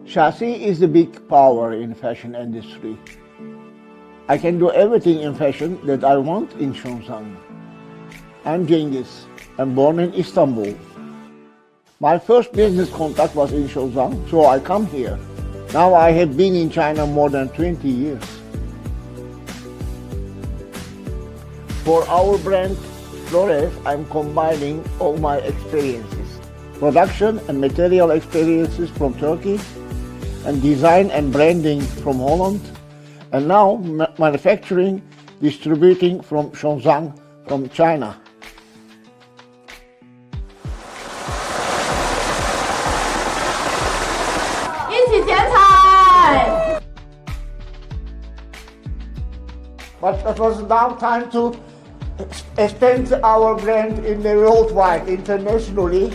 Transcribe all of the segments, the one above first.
Chassis is the big power in fashion industry. I can do everything in fashion that I want in Shenzhen. I'm Cengiz. I'm born in Istanbul. My first business contact was in Shenzhen, so I come here. Now I have been in China more than 20 years. For our brand, Flores, I'm combining all my experiences. Production and material experiences from Turkey, and design and branding from Holland, and now manufacturing, distributing from Shenzhen, from China. But it was now time to expand our brand in the worldwide, internationally.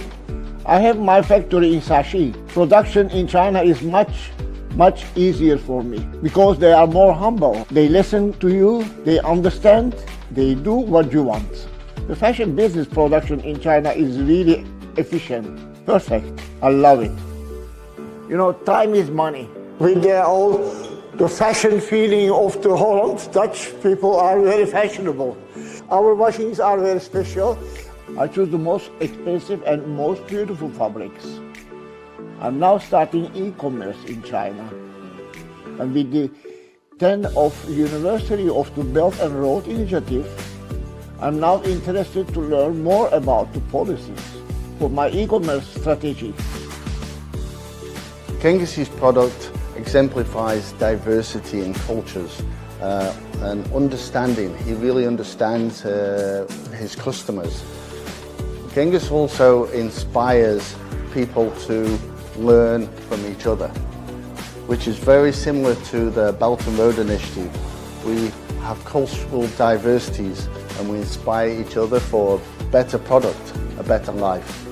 I have my factory in Shaxi. Production in China is much easier for me because they are more humble. They listen to you, they understand, they do what you want. The fashion business production in China is really efficient, perfect. I love it. You know, time is money. With the fashion feeling of the Holland, Dutch people are very fashionable. Our washings are very special. I choose the most expensive and most beautiful fabrics. I'm now starting e-commerce in China. And with the 10th anniversary of the Belt and Road Initiative, I'm now interested to learn more about the policies for my e-commerce strategy. Cengiz's product exemplifies diversity in cultures and understanding. He really understands his customers. Cengiz also inspires people to learn from each other, which is very similar to the Belt and Road Initiative. We have cultural diversities and we inspire each other for a better product, a better life.